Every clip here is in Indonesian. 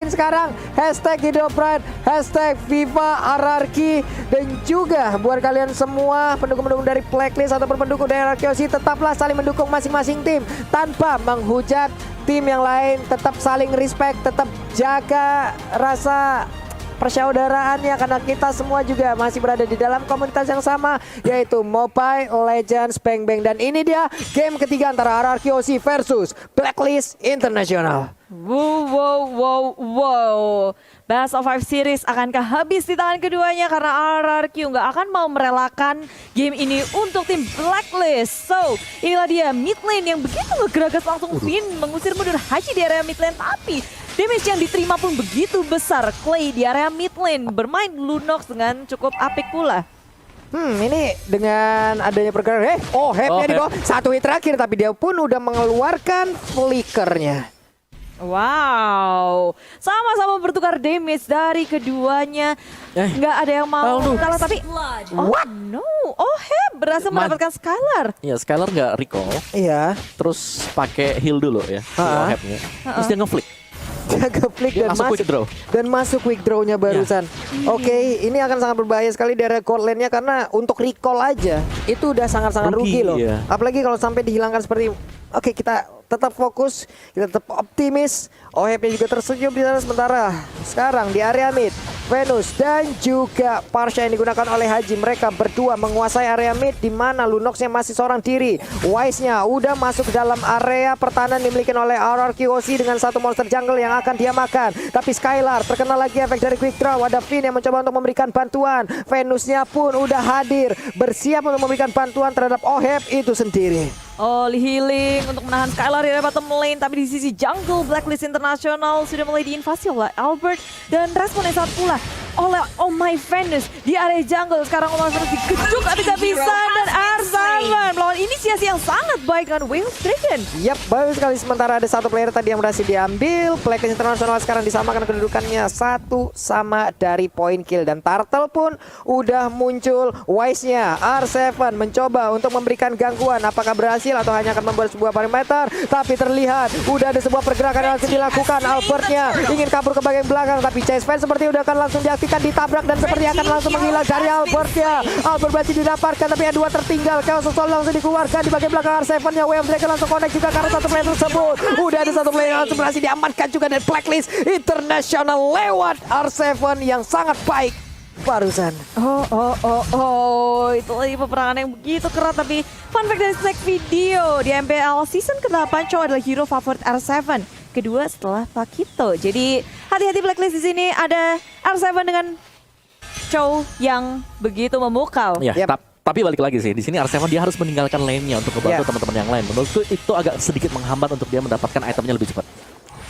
Sekarang hashtag Hidropride, hashtag Viva RRQ, dan juga buat kalian semua pendukung-pendukung dari Blacklist ataupun pendukung dari RRQ, tetaplah saling mendukung masing-masing tim tanpa menghujat tim yang lain. Tetap saling respect, tetap jaga rasa persaudaraannya, karena kita semua juga masih berada di dalam komunitas yang sama, yaitu Mobile Legends Bang Bang. Dan ini dia game ketiga antara RRQ versus Blacklist International. Wow. Best of 5 series akankah habis di tangan keduanya, karena RRQ nggak akan mau merelakan game ini untuk tim Blacklist. So, inilah dia mid lane yang begitu ngegeragas langsung Finn mengusir mundur Haji di area mid lane, tapi damage yang diterima pun begitu besar. Clay di area mid lane bermain Lunox dengan cukup apik pula. Ini dengan adanya pergerakan, Hepnya di bawah. Satu hit terakhir, tapi dia pun udah mengeluarkan flickernya. Wow, sama-sama bertukar damage dari keduanya. Nggak ada yang mau kalah, tapi Hep berhasil mendapatkan Skylar. Iya, Skylar nggak recall. Iya. Terus pakai heal dulu ya, Hepnya. Terus dia nge-flick. Jaga flick dan masuk quick draw. Dan masuk quick draw-nya barusan. Oke, ini akan sangat berbahaya sekali dari gold lane-nya, karena untuk recall aja itu udah sangat-sangat rugi loh. Apalagi kalau sampai dihilangkan seperti kita tetap fokus, kita tetap optimis. Ohepnya juga tersenyum di sana sementara. Sekarang di area mid, Venus dan juga Parsha yang digunakan oleh Haji. Mereka berdua menguasai area mid, di mana Lunoxnya masih seorang diri. Wise-nya udah masuk dalam area pertahanan dimiliki oleh RRQ dengan satu monster jungle yang akan dia makan. Tapi Skylar terkena lagi efek dari quick draw. Ada Finn yang mencoba untuk memberikan bantuan. Venusnya pun udah hadir, bersiap untuk memberikan bantuan terhadap Ohep itu sendiri. Healing untuk menahan Skylar di area bottom lane, tapi di sisi jungle Blacklist International sudah mulai diinvasi oleh Albert, dan respon yang saat pula oleh Oh My Venus di area jungle. Sekarang Oh My Venus digeduk habis-habisan, dan R7 melawan inisiasi yang sangat baik dengan Wave Dragon. Yap, bagus sekali. Sementara ada satu player tadi yang berhasil diambil. Blacklist International sekarang disamakan kedudukannya satu sama dari point kill, dan Turtle pun udah muncul. Wise-nya R7 mencoba untuk memberikan gangguan, apakah berhasil atau hanya akan membuat sebuah parameter, tapi terlihat udah ada sebuah pergerakan yang langsung dilakukan. Albertnya ingin kabur ke bagian belakang, tapi Chase Fan seperti udah akan langsung diaktifkan, ditabrak, dan seperti akan langsung menghilang dari Albertnya. Albert berhasil didapatkan, tapi ada dua tertinggal. Chaos Soul langsung dikeluarkan di bagian belakang R7-nya. Wave Dragon langsung connect juga karena satu player tersebut. Udah ada satu player yang langsung berhasil diamankan juga dari Blacklist International lewat R7 yang sangat baik barusan. Itu lagi peperangan yang begitu keras. Tapi fun fact dari snack video, di MPL season ke-8 Chow adalah hero favorit R7, kedua setelah Pakito. Jadi hati-hati Blacklist di sini, ada R7 dengan Chow yang begitu memukau. Ya, tapi balik lagi sih, di sini R7 dia harus meninggalkan lane-nya untuk membantu teman-teman yang lain. Menurutku itu agak sedikit menghambat untuk dia mendapatkan itemnya lebih cepat.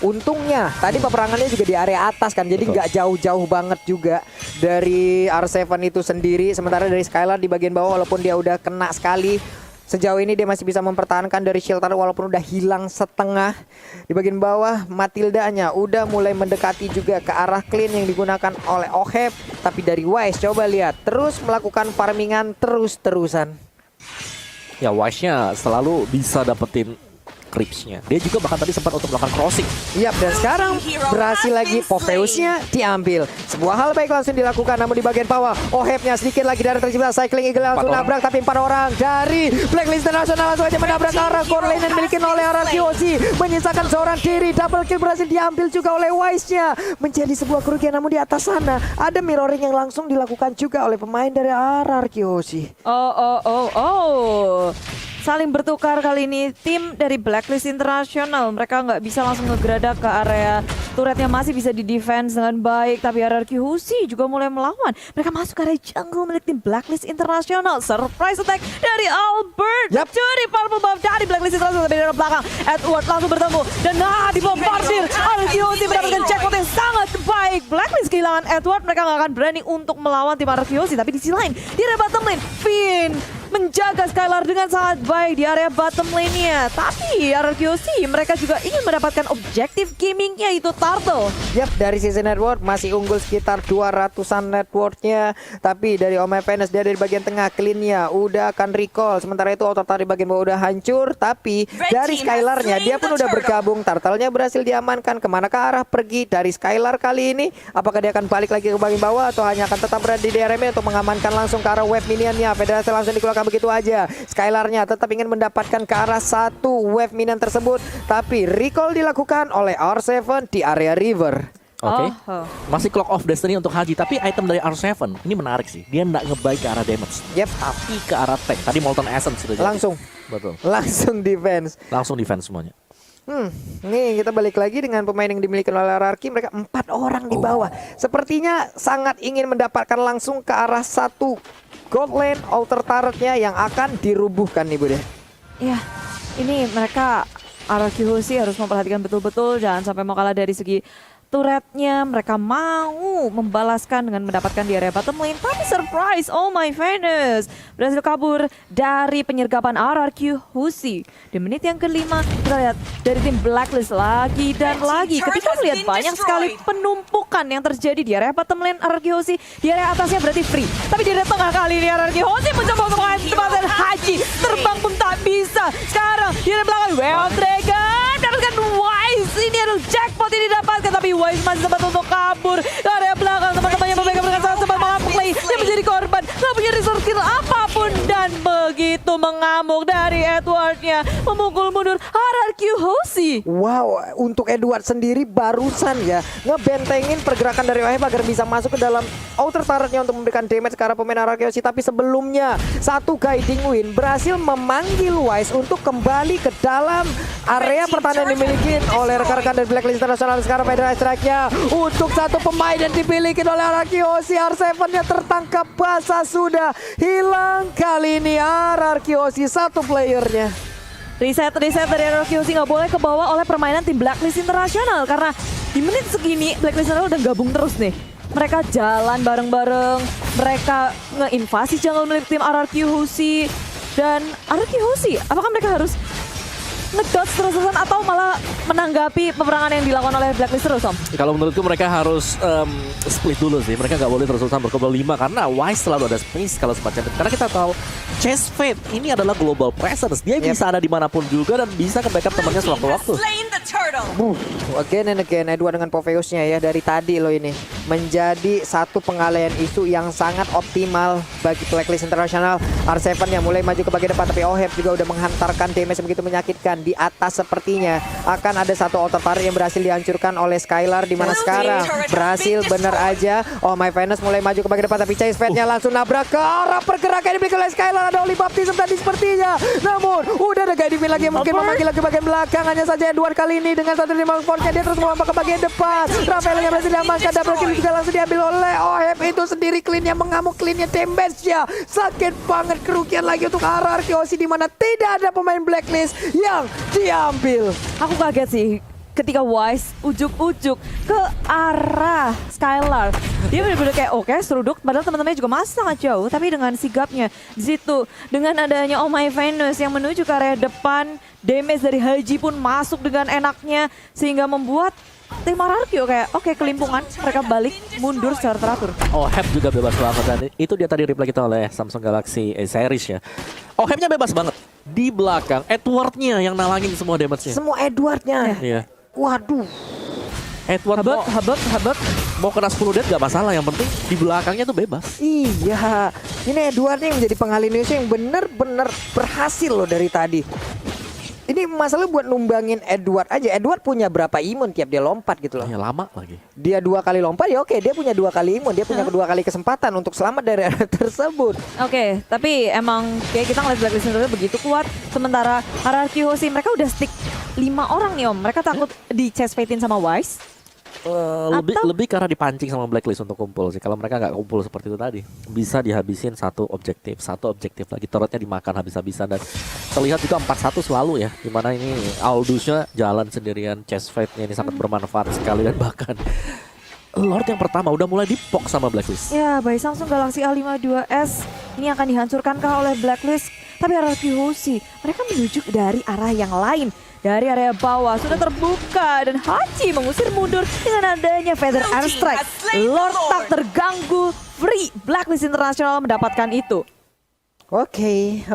Untungnya tadi peperangannya juga di area atas kan, jadi nggak jauh-jauh banget juga dari R7 itu sendiri. Sementara dari Skylar di bagian bawah, walaupun dia udah kena sekali, sejauh ini dia masih bisa mempertahankan dari shelter walaupun udah hilang setengah. Di bagian bawah Matilda-nya udah mulai mendekati juga ke arah clean yang digunakan oleh Ohep. Tapi dari Wise, coba lihat, terus melakukan farmingan terus-terusan. Ya, Wise-nya selalu bisa dapetin creeps-nya. Dia juga bahkan tadi sempat untuk melakukan crossing. Yap, dan sekarang berhasil lagi Popheus-nya diambil. Sebuah hal baik langsung dilakukan, namun di bagian bawah Ohep-nya sedikit lagi dari tercipta Cycling Eagle langsung nabrak, tapi 4 orang dari Blacklist International langsung aja menabrak arah core lane yang dimiliki oleh RRQ, menyisakan seorang diri. Double kill berhasil diambil juga oleh Wise-nya, menjadi sebuah kerugian. Namun di atas sana ada mirroring yang langsung dilakukan juga oleh pemain dari RRQ. Saling bertukar kali ini tim dari Blacklist International. Mereka nggak bisa langsung ngegeradak ke area turretnya, masih bisa di defense dengan baik. Tapi RRQ Husi juga mulai melawan. Mereka masuk ke area jungle milik tim Blacklist International. Surprise attack dari Albert. Dari purple buff dari Blacklist International dari belakang. Edward langsung bertemu. Dan dibombardir. RRQ Husi mendapatkan checkpoint yang sangat baik. Blacklist kehilangan Edward. Mereka nggak akan berani untuk melawan tim RRQ Husi. Tapi di sisi lain, di area bottom lane, Finn menjaga Skylar dengan sangat baik di area bottom lane-nya. Tapi RRQC mereka juga ingin mendapatkan objektif gaming-nya, yaitu Turtle. Yap, dari sisi network masih unggul sekitar 200-an networknya. Tapi dari Oh My Venus, dia dari bagian tengah clean-nya udah akan recall. Sementara itu auto di bagian bawah udah hancur. Tapi dari Skylar-nya dia pun udah bergabung. Turtle-nya berhasil diamankan. Kemana ke arah pergi dari Skylar kali ini? Apakah dia akan balik lagi ke bagian bawah atau hanya akan tetap berada di DRM untuk mengamankan langsung ke arah web minionnya? Federasi langsung dikeluarkan begitu aja. Skylar-nya tetap ingin mendapatkan ke arah satu wave minion tersebut, tapi recall dilakukan oleh R7 di area river. Oke, masih Clock of Destiny untuk Haji, tapi item dari R7 ini menarik sih. Dia nggak ngebaik ke arah damage, tapi ke arah tank. Tadi Molten Essence sudah jadi. Langsung, betul. Langsung defense. Langsung defense semuanya. Nih kita balik lagi dengan pemain yang dimiliki oleh RRQ. Mereka 4 orang di bawah. Sepertinya sangat ingin mendapatkan langsung ke arah satu gold lane outer turretnya yang akan dirubuhkan nih Bude. Ya, ini mereka RRQ harus memperhatikan betul-betul jangan sampai mau kalah dari segi turretnya. Mereka mau membalaskan dengan mendapatkan di area bottom lane. Tapi surprise, Oh My Venus berhasil kabur dari penyergapan RRQ Husi. Di menit yang kelima kita lihat dari tim Blacklist lagi dan lagi. Ketika melihat banyak sekali penumpukan yang terjadi di area bottom lane RRQ Husi, di area atasnya berarti free. Tapi di area tengah kali ini RRQ Husi mencoba untuk mengamankan Haji. Terbang pun tak bisa. Sekarang di area belakang Well Dragon mendapatkan Wise. Ini adalah jackpot yang didapatkan, tapi Wise masih sempat untuk kabur ke area belakang. Teman-temannya mereka sangat sempat mengamuk. Dia menjadi korban, nggak punya resource skill apapun, dan begitu mengamuk dari Edwardnya, memukul mundur RRQ Hoshi. Wow, untuk Edward sendiri barusan ya ngebentengin pergerakan dari Wahib agar bisa masuk ke dalam outer turretnya untuk memberikan damage ke arah pemain RRQ Hoshi. Tapi sebelumnya satu guiding win berhasil memanggil Wise untuk kembali ke dalam area pertahanan dimiliki oleh rekan-rekan dari Blacklist International. Sekarang Federal Strike-nya untuk satu pemain dan dimiliki oleh RRQ Hoshi. R7-nya tertangkap basah, sudah hilang kali ini RRQ Hoshi satu playernya. Reset dari RRQ Hoshi nggak boleh kebawa oleh permainan tim Blacklist International, karena di menit segini Blacklist International udah gabung terus nih. Mereka jalan bareng-bareng, mereka ngeinvasi jungle milik tim RRQ Hoshi. Dan RRQ Hoshi, apakah mereka harus ngedot terus-terusan atau malah menanggapi peperangan yang dilakukan oleh Blacklist terus, Om? Kalau menurutku mereka harus split dulu sih. Mereka nggak boleh terus-terusan berkumpul 5 karena Wise selalu ada space kalau semacam itu. Karena kita tahu Chase Fate ini adalah global presence. Dia bisa ada dimanapun juga dan bisa ke backup temannya sewaktu-waktu. Again and again Edward dengan Popheus-nya ya dari tadi loh ini menjadi satu pengalihan isu yang sangat optimal bagi Blacklist International. R7 yang mulai maju ke bagian depan, tapi Oheb juga udah menghantarkan damage begitu menyakitkan. Di atas sepertinya akan ada satu auto turret yang berhasil dihancurkan oleh Skylar, di mana sekarang berhasil bener aja. Oh My Venus mulai maju ke bagian depan, tapi Chase Fate-nya langsung nabrak ke arah pergerakan yang dimiliki oleh Skylar. Ada Oli Baptism tadi sepertinya, namun udah ada guiding lagi yang mungkin memanggil lagi bagian belakang. Hanya saja Edward kali ini dengan satu dimiliki Force-nya dia terus melompat ke bagian depan. Rafael yang berhasil diamankan, double kill juga langsung diambil oleh Oheb. Itu sendiri clean-nya mengamuk, clean-nya damage-nya sakit banget. Kerugian lagi untuk RRQ Hoshi, di mana tidak ada pemain Blacklist yang diambil. Aku kaget sih ketika Wise ujuk-ujuk ke arah Skylar. Dia benar-benar kayak oke, seruduk, padahal teman-temannya juga masih sangat jauh, tapi dengan sigapnya di situ, dengan adanya Oh My Venus yang menuju ke area depan, damage dari Haji pun masuk dengan enaknya sehingga membuat tim RRQ kayak oke, kelimpungan, mereka balik mundur secara teratur. Oheb juga bebas banget dan itu dia tadi replay kita oleh Samsung Galaxy series ya. Ohebnya bebas banget. Di belakang Edwardnya yang nalangin semua damage-nya. Semua Edwardnya. Iya. Waduh. Edward Habak. mau kena 10 death gak masalah, yang penting di belakangnya tuh bebas. Iya, ini Edwardnya yang menjadi pengalihan isu yang benar-benar berhasil loh dari tadi. Ini masalah buat numbangin Edward aja. Edward punya berapa imun tiap dia lompat gitu loh. Ya lama lagi. Dia 2 kali lompat ya oke, dia punya 2 kali imun. Dia punya 2 kali kesempatan untuk selamat dari area tersebut. Oke, tapi emang kayak kita ngeliat Blacklist International begitu kuat. Sementara RRQ Hoshi mereka udah stick 5 orang nih, Om. Mereka takut di chest fate-in sama Wise. Lebih karena dipancing sama Blacklist untuk kumpul sih. Kalau mereka nggak kumpul seperti itu tadi, bisa dihabisin satu objektif lagi, turretnya dimakan habis-habisan. Dan terlihat juga 4-1 selalu ya, dimana ini Aldous-nya jalan sendirian, chest fight-nya ini sangat bermanfaat sekali. Dan bahkan Lord yang pertama udah mulai dipok sama Blacklist. Ya, by Samsung Galaxy A52s Ini akan dihancurkankah oleh Blacklist? Tapi RRQ Hoshi, mereka menuju dari arah yang lain. Dari area bawah sudah terbuka dan Haji mengusir mundur dengan adanya Feather Airstrike. Lord tak terganggu, free. Blacklist International mendapatkan itu. Oke,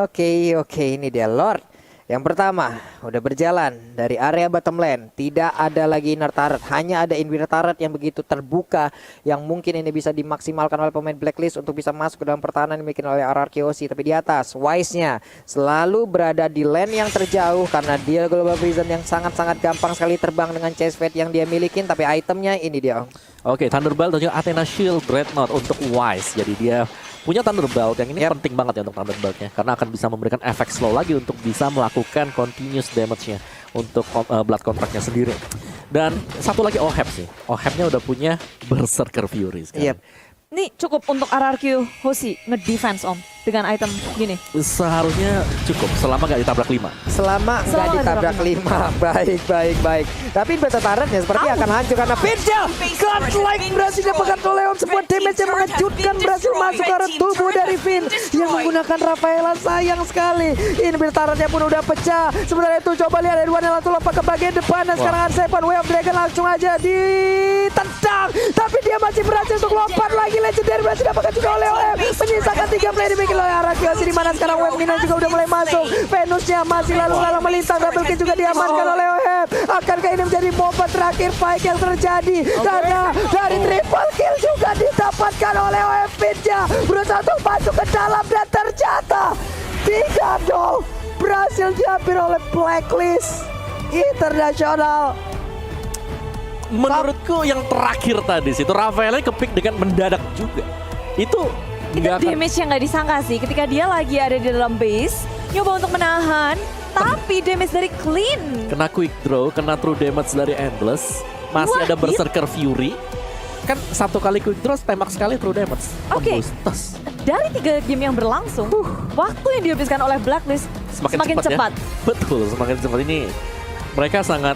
ini dia Lord. Yang pertama, udah berjalan dari area bottom lane. Tidak ada lagi inner turret, hanya ada inner turret yang begitu terbuka, yang mungkin ini bisa dimaksimalkan oleh pemain Blacklist untuk bisa masuk ke dalam pertahanan yang dimiliki oleh RRQ Hoshi. Tapi di atas, Wise-nya selalu berada di lane yang terjauh karena dia Global Prison yang sangat-sangat gampang sekali terbang dengan chase fade yang dia milikin. Tapi itemnya ini dia. Oke, Thunderbolt dan juga Athena Shield Dreadnought untuk Wise. Jadi dia punya Thunderbolt yang ini penting banget ya untuk Thunderboltnya, karena akan bisa memberikan efek slow lagi untuk bisa melakukan continuous damage-nya untuk Blood Contract-nya sendiri. Dan satu lagi Oheb sih. Ohebnya udah punya Berserker Fury sekarang. Ini cukup untuk RRQ Hoshi nge-defense dengan item gini. Seharusnya cukup selama nggak ditabrak 5. Selama nggak ditabrak 5. Baik. Tapi beta turretnya seperti akan hancur karena Finja godlike berhasil dapatkan oleh sebuah damage yang mengejutkan, berhasil masuk ke arah tubuh dari Finn yang menggunakan Rafaela. Sayang sekali ini beta turretnya pun udah pecah. Sementara itu coba lihat Edwan yang langsung lompat ke bagian depan dan sekarang Seven Way of Dragon langsung aja ditendang, tapi dia masih berhasil untuk lompat lagi. Legendary berhasil dapatkan juga oleh menyisakan 3 play dimiliki oleh RRQ Hoshi, di mana sekarang Web Minion juga udah mulai masuk. Venusnya masih lalu-lalang melintang, double kill juga diamankan oleh Oheb. Akankah ini menjadi momen terakhir fight yang terjadi? Karena dari triple kill juga didapatkan oleh Oheb. Finja berusaha untuk masuk ke dalam dan ternyata 3-0 berhasil diambil oleh Blacklist International. Menurutku yang terakhir tadi situ Rafaela kepick dengan mendadak juga. Itu damage yang nggak disangka sih ketika dia lagi ada di dalam base, nyoba untuk menahan, tapi damage dari Clean. Kena quick draw, kena true damage dari Endless, masih ada Berserker Fury. Kan satu kali quick draw tembak sekali true damage. Oke. Tembus. Dari 3 game yang berlangsung, waktu yang dihabiskan oleh Blacklist semakin cepat. Ya? Betul, semakin cepat. Ini mereka sangat